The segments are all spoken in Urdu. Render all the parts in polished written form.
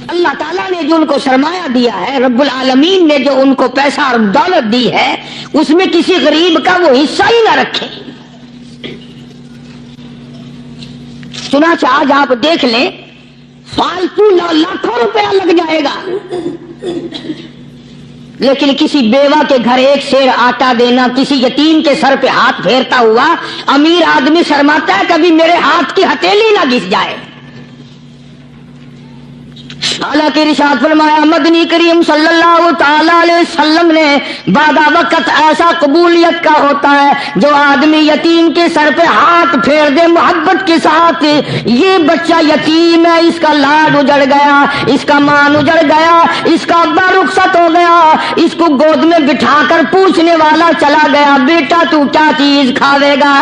اللہ تعالیٰ نے جو ان کو سرمایہ دیا ہے، رب العالمین نے جو ان کو پیسہ اور دولت دی ہے، اس میں کسی غریب کا وہ حصہ ہی نہ رکھے۔ چنانچہ آج آپ دیکھ لیں، فالتو لاکھوں روپیہ لگ جائے گا، لیکن کسی بیوہ کے گھر ایک سیر آٹا دینا، کسی یتیم کے سر پہ ہاتھ پھیرتا ہوا امیر آدمی شرماتا ہے کبھی میرے ہاتھ کی ہتھیلی نہ گھس جائے۔ حالانکہ ارشاد فرمایا مدنی کریم صلی اللہ تعالی علیہ وسلم نے بعد وقت ایسا قبولیت کا ہوتا ہے جو آدمی یتیم کے سر پہ ہاتھ پھیر دے محبت کے ساتھ، یہ بچہ یتیم ہے، اس کا لاڈ اجڑ گیا، اس کا مان اجڑ گیا، اس کا ابا رخصت ہو گیا، اس کو گود میں بٹھا کر پوچھنے والا چلا گیا، بیٹا تو کیا چیز کھاوے گا؟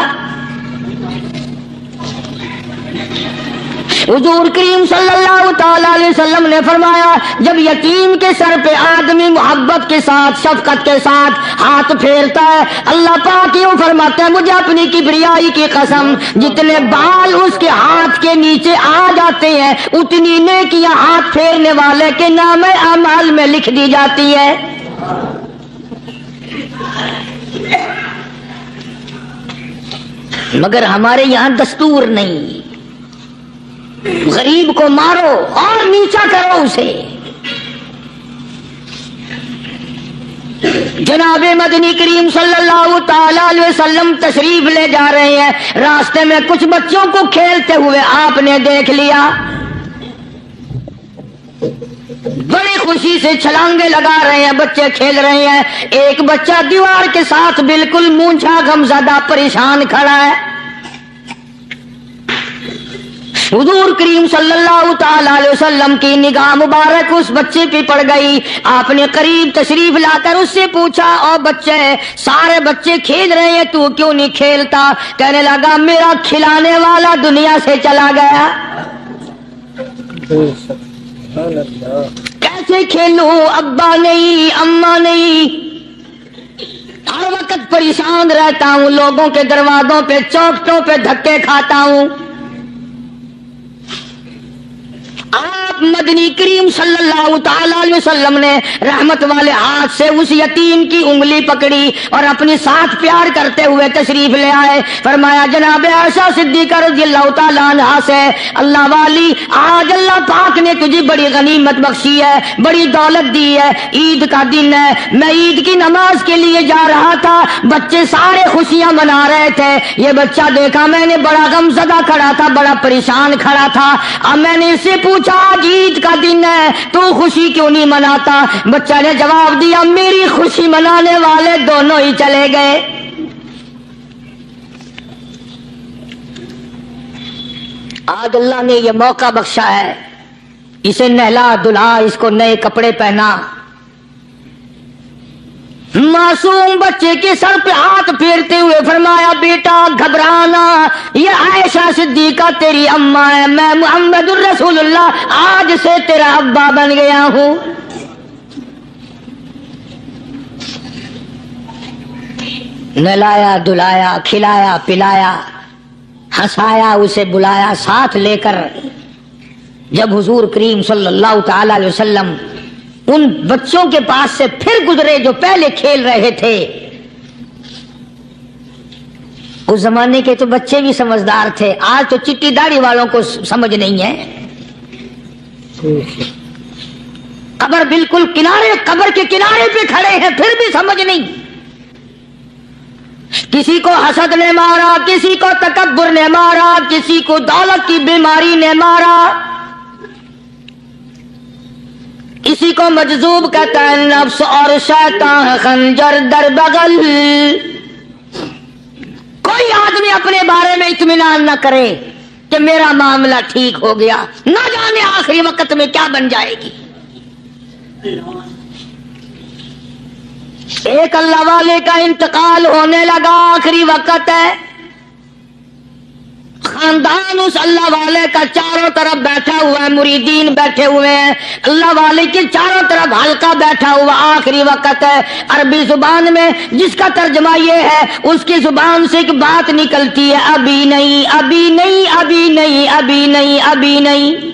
حضور کریم صلی اللہ تعالی علیہ وسلم نے فرمایا جب یتیم کے سر پہ آدمی محبت کے ساتھ شفقت کے ساتھ ہاتھ پھیرتا ہے، اللہ پاک یوں فرماتا ہے مجھے اپنی کبریائی کی قسم جتنے بال اس کے ہاتھ کے نیچے آ جاتے ہیں اتنی نیکیاں ہاتھ پھیرنے والے کے نام اعمال میں لکھ دی جاتی ہے۔ مگر ہمارے یہاں دستور نہیں، غریب کو مارو اور نیچا کرو اسے۔ جناب مدنی کریم صلی اللہ تعالی علیہ وسلم تشریف لے جا رہے ہیں، راستے میں کچھ بچوں کو کھیلتے ہوئے آپ نے دیکھ لیا، بڑی خوشی سے چھلانگے لگا رہے ہیں، بچے کھیل رہے ہیں، ایک بچہ دیوار کے ساتھ بالکل مونچھا غمزدہ پریشان کھڑا ہے۔ حضور کریم صلی اللہ تعالی علیہ وسلم کی نگاہ مبارک اس بچے پہ پڑ گئی، آپ نے قریب تشریف لا کر اس سے پوچھا او بچے سارے بچے کھیل رہے ہیں تو کیوں نہیں کھیلتا؟ کہنے لگا میرا کھلانے والا دنیا سے چلا گیا، کیسے کھیلوں، ابا نہیں اماں نہیں، ہر وقت پریشان رہتا ہوں، لوگوں کے دروازوں پہ چوکھٹوں پہ دھکے کھاتا ہوں۔ آپ مدنی کریم صلی اللہ تعالی علیہ وسلم نے رحمت والے ہاتھ سے اس یتیم کی انگلی پکڑی اور اپنی ساتھ پیار کرتے ہوئے تشریف لے آئے، فرمایا جناب عائشہ صدیقہ رضی اللہ تعالی عنہا سے اللہ والی آج اللہ پاک نے تجھے بڑی غنیمت بخشی ہے، بڑی دولت دی ہے، عید کا دن ہے، میں عید کی نماز کے لیے جا رہا تھا، بچے سارے خوشیاں منا رہے تھے، یہ بچہ دیکھا میں نے بڑا غمزدہ کھڑا تھا، بڑا پریشان کھڑا تھا، اب میں نے اس سے پوچھا آج عید کا دن ہے تو خوشی کیوں نہیں مناتا؟ بچہ نے جواب دیا میری خوشی منانے والے دونوں ہی چلے گئے۔ آج اللہ نے یہ موقع بخشا ہے، اسے نہلا دھلا، اس کو نئے کپڑے پہنا، معصوم بچے کے سر پہ ہاتھ پھیرتے ہوئے فرمایا بیٹا گھبرانا، یہ عائشہ صدیقہ تیری اماں ہے، میں محمد الرسول اللہ آج سے تیرا ابا بن گیا ہوں۔ نہلایا دھلایا، کھلایا پلایا، ہنسایا، اسے بلایا ساتھ لے کر، جب حضور کریم صلی اللہ تعالی علیہ وسلم ان بچوں کے پاس سے پھر گزرے جو پہلے کھیل رہے تھے، اس زمانے کے تو بچے بھی سمجھدار تھے، آج تو چٹی داڑھی والوں کو سمجھ نہیں ہے، قبر بالکل کنارے، قبر کے کنارے پہ کھڑے ہیں پھر بھی سمجھ نہیں، کسی کو حسد نے مارا، کسی کو تکبر نے مارا، کسی کو دولت کی بیماری نے مارا، کسی کو مجذوب کہتا ہے نفس اور شیطان خنجر در بغل۔ کوئی آدمی اپنے بارے میں اطمینان نہ کرے کہ میرا معاملہ ٹھیک ہو گیا، نہ جانے آخری وقت میں کیا بن جائے گی۔ ایک اللہ والے کا انتقال ہونے لگا، آخری وقت ہے، خاندان اس اللہ والے کا چاروں طرف بیٹھا ہوا ہے، مریدین بیٹھے ہوئے ہیں، اللہ والے کے چاروں طرف حلقہ بیٹھا ہوا، آخری وقت ہے۔ عربی زبان میں جس کا ترجمہ یہ ہے، اس کی زبان سے ایک بات نکلتی ہے ابھی نہیں ابھی نہیں ابھی نہیں ابھی نہیں ابھی نہیں۔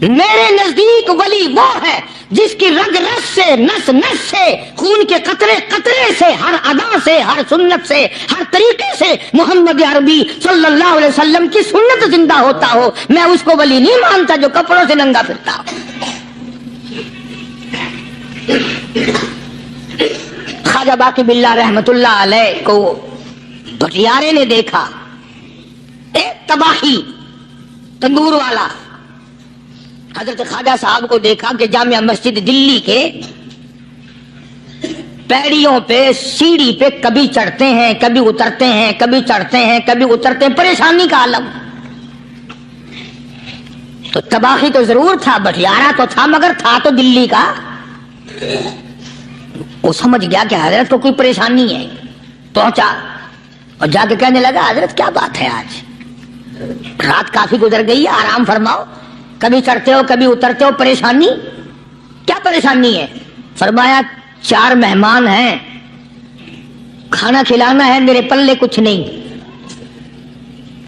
میرے نزدیک ولی وہ ہے جس کی رگ رس سے، نس نس سے، خون کے قطرے قطرے سے، ہر ادا سے، ہر سنت سے، ہر طریقے سے محمد عربی صلی اللہ علیہ وسلم کی سنت زندہ ہوتا ہو. میں اس کو ولی نہیں مانتا جو کپڑوں سے ننگا پھرتا ہو. خواجہ باقی باللہ رحمت اللہ علیہ کو بٹیارے نے دیکھا، ایک تباہی تندور والا حضرت خواجہ صاحب کو دیکھا کہ جامع مسجد دلی کے پیڑیوں پہ، سیڑھی پہ کبھی چڑھتے ہیں کبھی اترتے ہیں، کبھی چڑھتے ہیں کبھی اترتے ہیں، پریشانی کا عالم. تو تباہی تو ضرور تھا، بٹیارہ تو تھا، مگر تھا تو دلی کا. وہ سمجھ گیا کہ حضرت کو کوئی پریشانی ہے. پہنچا اور جا کے کہنے لگا حضرت کیا بات ہے، آج رات کافی گزر گئی ہے، آرام فرماؤ، کبھی چڑھتے ہو کبھی اترتے ہو، پریشانی کیا پریشانی ہے؟ فرمایا 4 مہمان ہیں، کھانا کھلانا ہے، میرے پلے کچھ نہیں.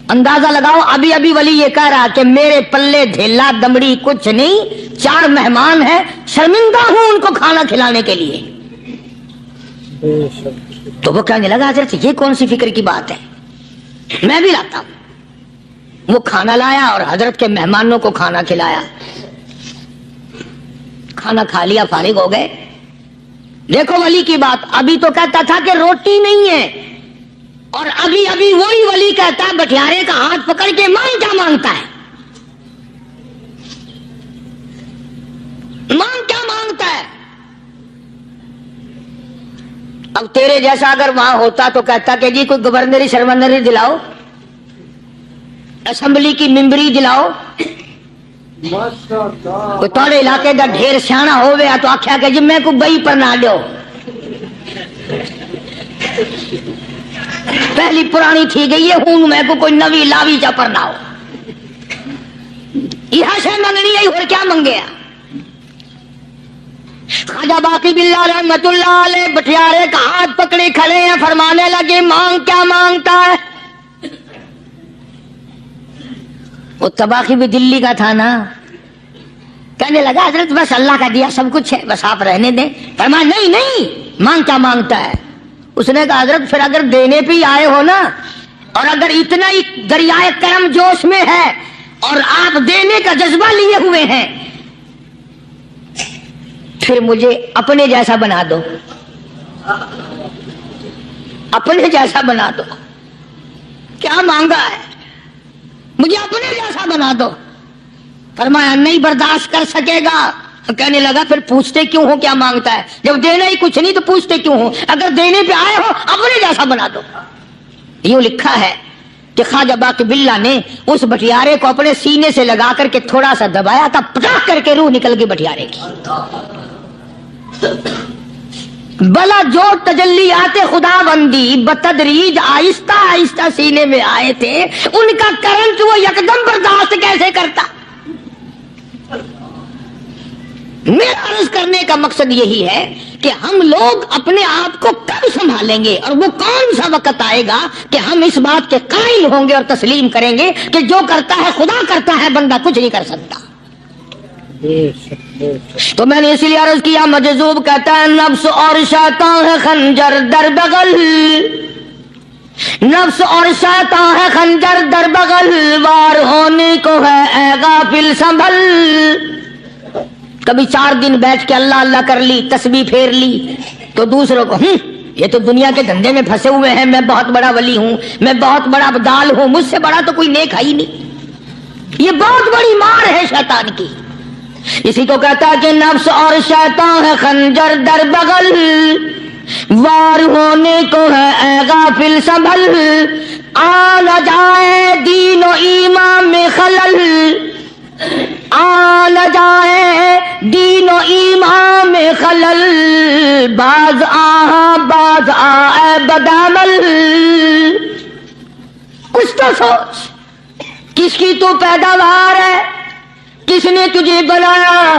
اندازہ لگاؤ، ابھی ابھی ولی یہ کہہ رہا کہ میرے پلے دھیلا دمڑی کچھ نہیں، 4 مہمان ہیں، شرمندہ ہوں ان کو کھانا کھلانے کے لیے. تو وہ کہنے لگا حضرت یہ کون سی فکر کی بات ہے، میں بھی لاتا ہوں. وہ کھانا لایا اور حضرت کے مہمانوں کو کھانا کھلایا. کھانا کھا لیا، فارغ ہو گئے. دیکھو ولی کی بات، ابھی تو کہتا تھا کہ روٹی نہیں ہے، اور ابھی ابھی وہی ولی کہتا ہے بٹیارے کا ہاتھ پکڑ کے مانگ کیا مانگتا ہے، مانگ کیا مانگتا ہے. اب تیرے جیسا اگر وہاں ہوتا تو کہتا کہ جی کوئی گورنری سرمنری دلاؤ، اسمبلی کی ممبری دلاؤ. کوئی تھوڑے علاقے کا ڈھیر سیاح ہو گیا تو آخیا کہ جی میں کو بئی پر نہ دو. پہلی پرانی تھی گئی ہے ہوں میں کو کوئی نوی لاوی چا پر نہ ہو. یہ سے منگنی ہے اور کیا منگے. خواجہ باقی باللہ رحمت اللہ علیہ بٹیارے کا ہاتھ پکڑے کھڑے ہیں، فرمانے لگے مانگ کیا مانگتا ہے. وہ تباہی بھی دلی کا تھا نا. کہنے لگا حضرت بس اللہ کا دیا سب کچھ ہے، بس آپ رہنے دیں. فرمایا نہیں نہیں، مانگ کیا مانگتا ہے. اس نے کہا حضرت پھر اگر دینے پہ ہی آئے ہو نا، اور اگر اتنا ہی دریائے کرم جوش میں ہے اور آپ دینے کا جذبہ لیے ہوئے ہیں، پھر مجھے اپنے جیسا بنا دو، اپنے جیسا بنا دو. کیا مانگا ہے، مجھے اپنے جیسا بنا دو. فرمایا نہیں برداشت کر سکے گا. کہنے لگا پھر پوچھتے کیوں ہو کیا مانگتا ہے، جب دینا ہی کچھ نہیں تو پوچھتے کیوں ہو، اگر دینے پہ آئے ہو اپنے جیسا بنا دو. یوں لکھا ہے کہ خواجہ باقی باللہ نے اس بٹیارے کو اپنے سینے سے لگا کر کے تھوڑا سا دبایا تھا، پٹاخ کر کے روح نکل گئی بٹیارے کی. بلا جو تجلیات خدا بندی بتدریج آہستہ آہستہ سینے میں آئے تھے، ان کا کرنٹ وہ یکدم برداشت کیسے کرتا. میرا عرض کرنے کا مقصد یہی ہے کہ ہم لوگ اپنے آپ کو کب سنبھالیں گے، اور وہ کون سا وقت آئے گا کہ ہم اس بات کے قائل ہوں گے اور تسلیم کریں گے کہ جو کرتا ہے خدا کرتا ہے، بندہ کچھ نہیں کر سکتا. تو میں نے اسی لیے عرض کیا، مجذوب کہتا ہے نفس اور شیطان ہے خنجر در بغل، نفس اور شیطان ہے خنجر در بغل، وار ہونے کو ہے اے غافل سنبھل. کبھی 4 دن بیٹھ کے اللہ اللہ کر لی، تسبیح پھیر لی، تو دوسروں کو یہ تو دنیا کے دھندے میں پھنسے ہوئے ہیں، میں بہت بڑا ولی ہوں، میں بہت بڑا ابدال ہوں، مجھ سے بڑا تو کوئی نیک ہے ہی نہیں. یہ بہت بڑی مار ہے شیطان کی. اسی کو کہتا ہے کہ نفس اور شیطان ہے خنجر در بغل، وار ہونے کو ہے اے غافل سنبھل. آ نہ جائے دین و ایمان میں خلل، آ نہ جائے دین و ایمان میں خلل، باز باز آئے بدعمل. کچھ تو سوچ، کس کی تو پیداوار ہے، کس نے تجھے بنایا؟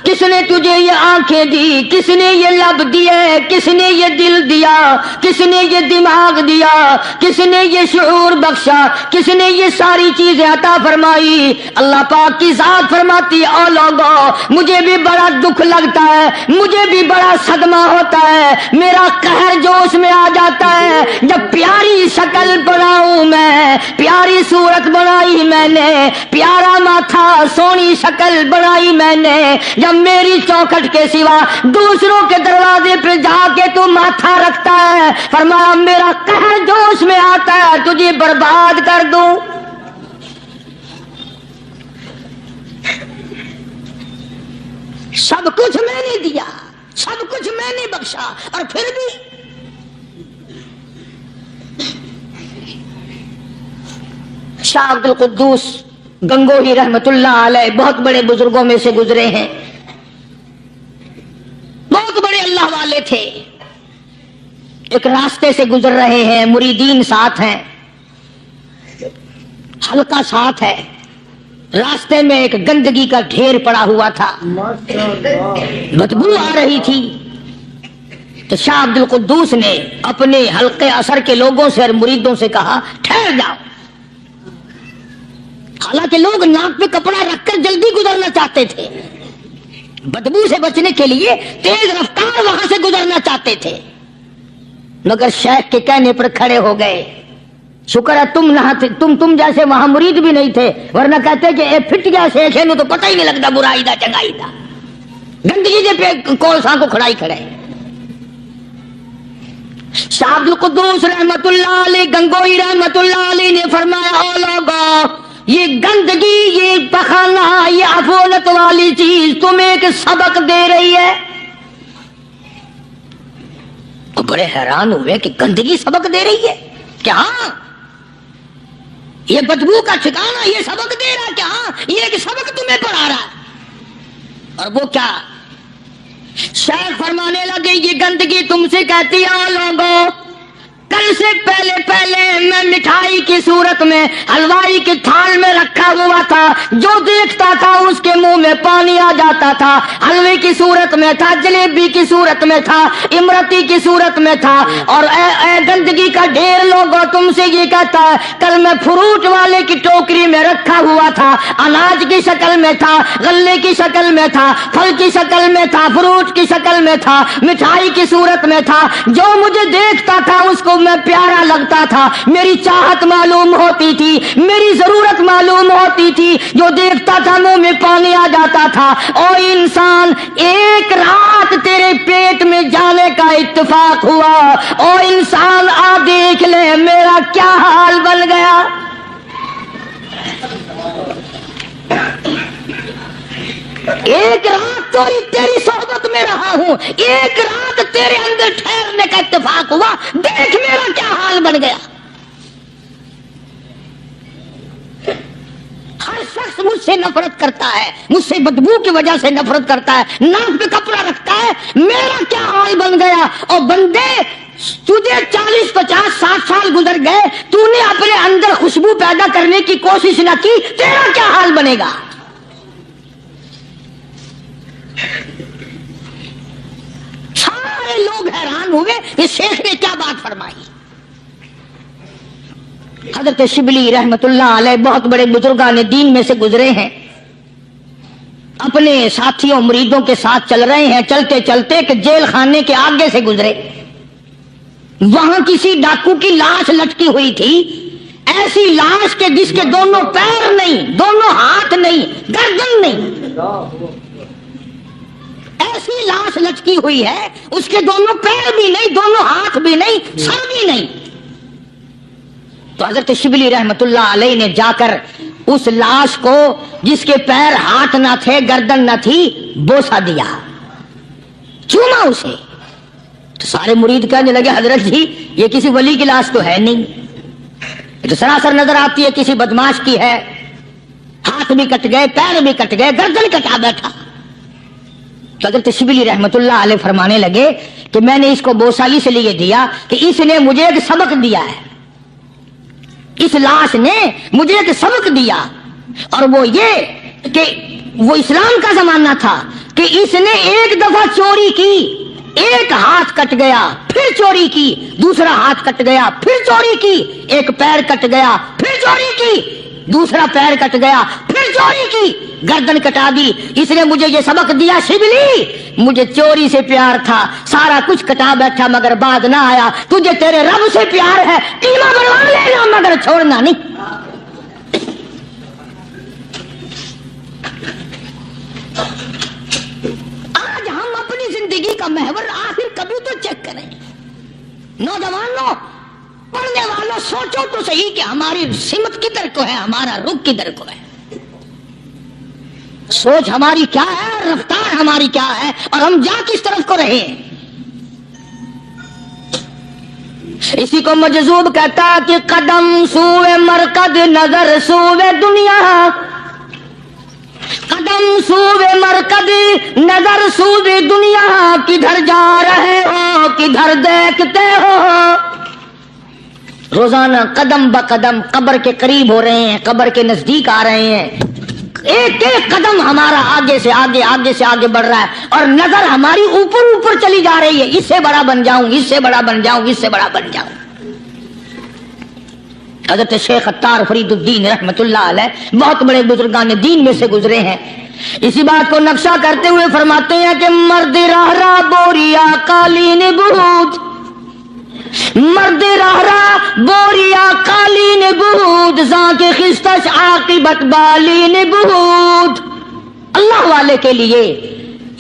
کس نے تجھے یہ آنکھیں دی؟ کس نے یہ لب دیے؟ کس نے یہ دل دیا؟ کس نے یہ دماغ دیا؟ کس نے یہ شعور بخشا؟ کس نے یہ ساری چیزیں عطا فرمائی؟ اللہ پاک کی ذات فرماتی ہے او لوگوں مجھے بھی بڑا دکھ لگتا ہے، مجھے بھی بڑا صدمہ ہوتا ہے، میرا قہر جوش میں آ جاتا ہے جب پیاری شکل بناؤں میں، پیاری صورت بنائی میں نے، پیارا ماتھا سونی شکل بنائی میں نے، جب میری چوکھٹ کے سوا دوسروں کے دروازے پہ جا کے تو ماتھا رکھتا ہے، فرمایا میرا قہر جوش میں آتا ہے تجھے برباد کر دوں۔ سب کچھ میں نے دیا، سب کچھ میں نے بخشا، اور پھر بھی شاہ عبد القدوس گنگوہی رحمت اللہ علیہ بہت بڑے بزرگوں میں سے گزرے ہیں، بہت بڑے اللہ والے تھے۔ ایک راستے سے گزر رہے ہیں، مریدین ساتھ ہیں، حلقہ ساتھ ہے، راستے میں ایک گندگی کا ڈھیر پڑا ہوا تھا، بدبو آ رہی تھی، تو شاہ عبد القدوس نے اپنے حلقے اثر کے لوگوں سے اور مریدوں سے کہا ٹھہر جاؤ۔ حالانکہ لوگ ناک پہ کپڑا رکھ کر جلدی گزرنا چاہتے تھے، بدبو سے بچنے کے لیے تیز رفتار وہاں سے گزرنا چاہتے تھے، مگر شیخ کے کہنے پر کھڑے ہو گئے۔ شکر ہے تم نہ تھے، تم جیسے وہاں مرید بھی نہیں تھے، ورنہ کہتے کہ اے پھٹ گیا شیخ ہے تو پتہ ہی نہیں لگتا برائی دا چنگائی دا، گندگی دے پہ کولساں کو کھڑائی کھڑے۔ شاہ عبد القدوس رحمت اللہ علیہ گنگوئی رحمت اللہ علیہ نے فرمایا او لوگو یہ گندگی، یہ پخانا، یہ افولت والی چیز تمہیں ایک سبق دے رہی ہے۔ تو بڑے حیران ہوئے کہ گندگی سبق دے رہی ہے کیا؟ ہاں یہ بدبو کا ٹھکانا یہ سبق دے رہا ہے کیا؟ ہاں یہ ایک سبق تمہیں پڑھا رہا ہے۔ اور وہ کیا؟ شیخ فرمانے لگے یہ گندگی تم سے کہتی ہے لوگوں کل سے پہلے میں مٹھائی کی صورت میں حلوائی کے تھال میں رکھا ہوا تھا، جو دیکھتا تھا اس کے منہ میں پانی آ جاتا تھا، حلوے کی صورت میں تھا، جلیبی کی صورت میں تھا، امرتی کی صورت میں تھا، اور اے گندگی کا ڈھیر لوگوں تم سے یہ کہتا ہے کل میں فروٹ والے کی ٹوکری میں رکھا ہوا تھا، اناج کی شکل میں تھا، غلے کی شکل میں تھا، پھل کی شکل میں تھا، فروٹ کی شکل میں تھا، مٹھائی کی صورت میں تھا، جو مجھے دیکھتا تھا اس کو میں پیارا لگتا تھا، میری چاہت معلوم ہوتی تھی، میری ضرورت معلوم ہوتی تھی، جو دیکھتا تھا منہ میں پانی آ جاتا تھا۔ او انسان ایک رات تیرے پیٹ میں جانے کا اتفاق ہوا، او انسان آ دیکھ لے میرا کیا حال بن گیا۔ ایک رات تو تیری صحبت میں رہا ہوں، ایک رات تیرے اندر ٹھہرنے کا اتفاق ہوا، دیکھ میرا کیا حال بن گیا۔ ہر شخص مجھ سے نفرت کرتا ہے، مجھ سے بدبو کی وجہ سے نفرت کرتا ہے، ناک پہ کپڑا رکھتا ہے، میرا کیا حال بن گیا۔ اور بندے تجھے 40 50 60 سال گزر گئے، تو نے اپنے اندر خوشبو پیدا کرنے کی کوشش نہ کی، تیرا کیا حال بنے گا۔ سارے لوگ حیران ہوئے کہ شیخ نے کیا بات فرمائی۔ حضرت شبلی رحمت اللہ علیہ بہت بڑے بزرگان دین میں سے گزرے ہیں، اپنے ساتھیوں مریدوں کے ساتھ چل رہے ہیں، چلتے چلتے کہ جیل خانے کے آگے سے گزرے، وہاں کسی ڈاکو کی لاش لٹکی ہوئی تھی، ایسی لاش کے جس کے دونوں پیر نہیں، دونوں ہاتھ نہیں، گردن نہیں، ایسی لاش لٹکی ہوئی ہے، اس کے دونوں پیر بھی نہیں، دونوں ہاتھ بھی نہیں، سر بھی نہیں۔ تو حضرت شبلی رحمت اللہ علیہ نے جا کر اس لاش کو جس کے پیر ہاتھ نہ تھے گردن نہ تھی بوسا دیا، چوما اسے۔ تو سارے مرید کہنے لگے حضرت جی یہ کسی ولی کی لاش تو ہے نہیں، یہ تو سراسر نظر آتی ہے کسی بدماش کی ہے، ہاتھ بھی کٹ گئے، پیر بھی کٹ گئے، گردن کٹا بیٹھا۔ تو حضرت شبلی رحمت اللہ علیہ فرمانے لگے کہ میں نے اس کو بوسا اس لیے دیا کہ اس نے مجھے ایک سبق دیا ہے، اس لاش نے مجھے ایک سبق دیا، اور وہ یہ کہ وہ اسلام کا زمانہ تھا کہ اس نے ایک دفعہ چوری کی، ایک ہاتھ کٹ گیا، پھر چوری کی، دوسرا ہاتھ کٹ گیا، پھر چوری کی، ایک پیر کٹ گیا، پھر چوری کی، دوسرا پیر کٹ گیا، پھر چوری کی، گردن کٹا دی۔ اس نے مجھے یہ سبق دیا، شبلی مجھے چوری سے پیار تھا، سارا کچھ کٹا بیٹھا مگر بعد نہ آیا، تجھے تیرے رب سے پیار ہے، قیمہ بنوا لینا مگر چھوڑنا نہیں۔ آج ہم اپنی زندگی کا محور آخر کبھی تو چیک کریں۔ نوجوانوں، پڑھنے والوں، سوچو تو صحیح کہ ہماری سمت کدھر کو ہے، ہمارا رخ کدھر کو ہے، سوچ ہماری کیا ہے، رفتار ہماری کیا ہے، اور ہم جا کس طرف کو رہے ہیں۔ اسی کو مجذوب کہتا کہ قدم سوئے مرکز، نظر سوئے دنیا، قدم سوئے مرکز، نظر سوئے دنیا، کدھر جا رہے ہو کدھر دیکھتے ہو۔ روزانہ قدم بقدم قبر کے قریب ہو رہے ہیں، قبر کے نزدیک آ رہے ہیں، ایک ایک قدم ہمارا آگے سے آگے، آگے سے آگے بڑھ رہا ہے، اور نظر ہماری اوپر اوپر چلی جا رہی ہے، اس سے بڑا بن جاؤں، اس سے بڑا بن جاؤں، اس سے بڑا بن جاؤں۔ حضرت شیخ عطار فرید الدین رحمت اللہ علیہ بہت بڑے بزرگان دین میں سے گزرے ہیں، اسی بات کو نقشہ کرتے ہوئے فرماتے ہیں کہ مرد راہ راہ بوریا قالین بود، مرد راہ راہ بوریا قالین بود، زاں کے خستش عاقبت بالین بود۔ اللہ والے کے لیے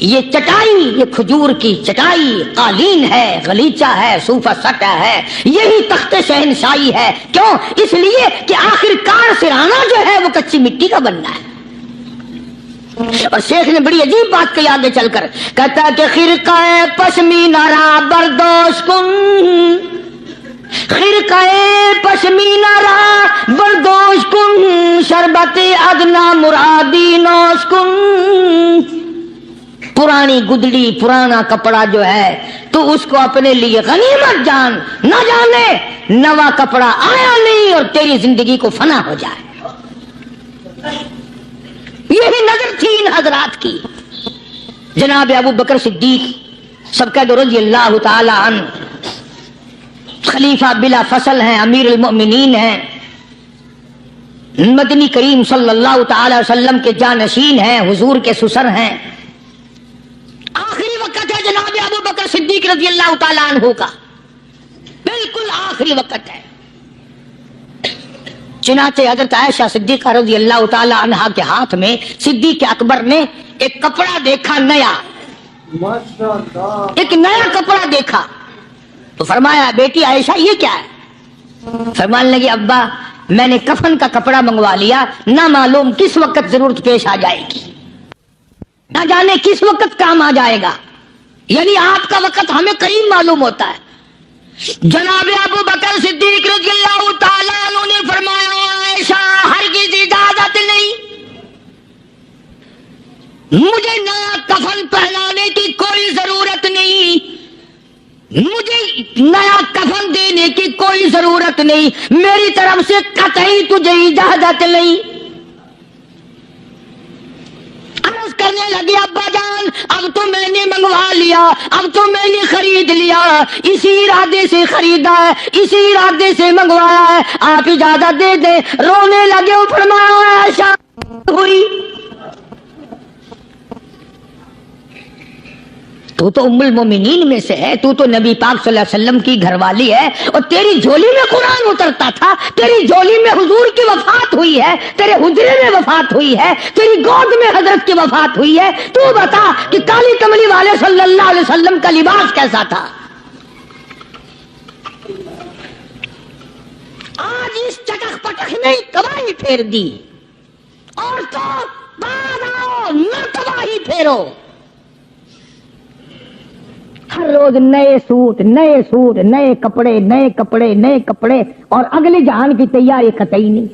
یہ چٹائی، یہ کھجور کی چٹائی قالین ہے، غلیچہ ہے، صوفہ سٹا ہے، یہی تخت شہنشاہی ہے۔ کیوں؟ اس لیے کہ آخر کار سرانا جو ہے وہ کچی مٹی کا بننا ہے۔ اور شیخ نے بڑی عجیب بات کہی آگے چل کر، کہتا کہ خرقہ پشمینہ را بردوش کن، خرقہ پشمینہ را بردوش کن، شربت ادنا مرادی نوش کن۔ پرانی گدڑی، پرانا کپڑا جو ہے تو اس کو اپنے لیے غنیمت جان، نہ جانے نوا کپڑا آیا نہیں اور تیری زندگی کو فنا ہو جائے۔ یہی نظر تھی ان حضرات کی۔ جناب ابو بکر صدیق سب کہہ دو رضی اللہ تعالی عنہ، خلیفہ بلا فصل ہیں، امیر المؤمنین ہیں، مدنی کریم صلی اللہ تعالی وسلم کے جانشین ہیں، حضور کے سسر ہیں۔ آخری وقت ہے جناب ابو بکر صدیق رضی اللہ تعالی عنہ کا، بالکل آخری وقت ہے۔ چنانچہ حضرت عائشہ صدیقہ رضی اللہ تعالی عنہا کے ہاتھ میں صدیق اکبر نے ایک کپڑا دیکھا نیا، ایک نیا کپڑا دیکھا تو فرمایا بیٹی عائشہ یہ کیا ہے؟ فرمانے لگی ابا میں نے کفن کا کپڑا منگوا لیا، نہ معلوم کس وقت ضرورت پیش آ جائے گی، نہ جانے کس وقت کام آ جائے گا، یعنی آپ کا وقت ہمیں قریب معلوم ہوتا ہے۔ جناب ابو بکر صدیق رضی اللہ تعالیٰ عنہ نے فرمایا عائشہ ہرگز اجازت نہیں، مجھے نیا کفن پہنانے کی کوئی ضرورت نہیں، مجھے نیا کفن دینے کی کوئی ضرورت نہیں، میری طرف سے قطعی تجھے اجازت نہیں۔ عرض کرنے لگی ابا جان اب تو میں نے منگوا لیا، اب تو میں نے خرید لیا، اسی ارادے سے خریدا ہے، اسی ارادے سے منگوایا ہے، آپ اجازت دے دیں۔ رونے لگے، فرمایا عائشہ ہوئی تو ام المومنین میں سے ہے، تو نبی پاک صلی اللہ علیہ وسلم کی گھر والی ہے، اور تیری جھولی میں قرآن اترتا تھا، تیری جھولی میں حضور کی وفات ہوئی ہے، تیرے حجرے میں وفات ہوئی ہے، تیری گود میں حضرت کی وفات ہوئی ہے، تو بتا کہ کالی کملی والے صلی اللہ علیہ وسلم کا لباس کیسا تھا۔ آج اس چٹخ پٹخ نے تباہی پھیر دی، اور تو بعد آؤ نہ تباہی پھیرو۔ ہر روز نئے سوٹ، نئے سوٹ، نئے کپڑے، نئے کپڑے، نئے کپڑے، اور اگلے جہان کی تیاری قطعی نہیں۔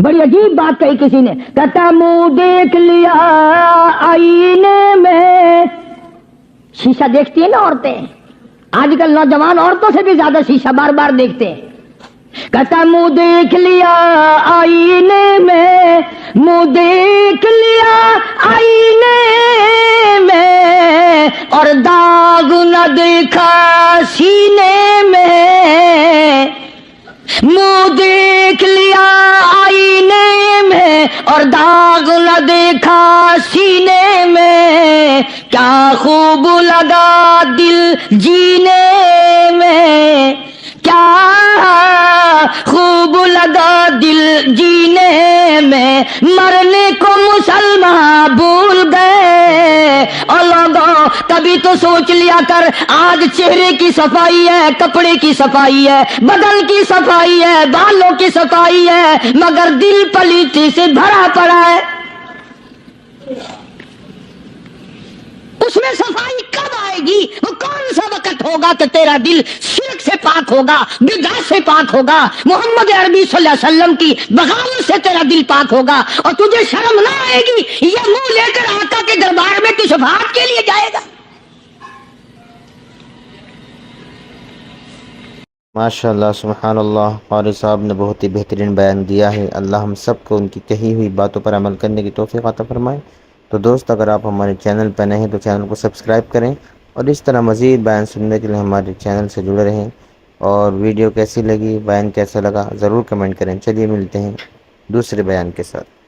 بڑی عجیب بات کہی کسی نے، کہتا منہ دیکھ لیا آئینے میں، شیشہ دیکھتی ہیں نا عورتیں، آج کل نوجوان عورتوں سے بھی زیادہ شیشہ بار بار دیکھتے ہیں۔ کہتا منہ دیکھ لیا آئینے میں، منہ دیکھ لیا آئینے میں اور داغ نہ دیکھا سینے میں، منہ دیکھ لیا آئینے میں اور داغ نہ دیکھا سینے میں، کیا خوب لگا دل جینے میں، کیا خوب لگا دل جینے میں، مرنے کو مسلمان بھول گئے۔ اور لوگوں کبھی تو سوچ لیا کر، آج چہرے کی صفائی ہے، کپڑے کی صفائی ہے، بدن کی صفائی ہے، بالوں کی صفائی ہے، مگر دل پلیتی سے بھرا پڑا ہے۔ اس میں صفائی کب آئے گی؟ وہ کون سا وقت ہوگا کہ تیرا دل شرک سے پاک ہوگا، بدعت سے پاک ہوگا، محمد عربی صلی اللہ علیہ وسلم کی بغاوت سے تیرا دل پاک ہوگا، اور تجھے شرم نہ آئے گی یہ منہ لے کر آقا کے دربار میں تو شفاعت کے لیے جائے گا۔ ماشاء اللہ، سبحان اللہ، قاری صاحب نے بہت ہی بہترین بیان دیا ہے۔ اللہ ہم سب کو ان کی کہی ہوئی باتوں پر عمل کرنے کی توفیق عطا فرمائے۔ تو دوست، اگر آپ ہمارے چینل پہ نئے ہیں تو چینل کو سبسکرائب کریں، اور اس طرح مزید بیان سننے کے لیے ہمارے چینل سے جڑے رہیں۔ اور ویڈیو کیسی لگی، بیان کیسا لگا، ضرور کمنٹ کریں۔ چلیے ملتے ہیں دوسرے بیان کے ساتھ۔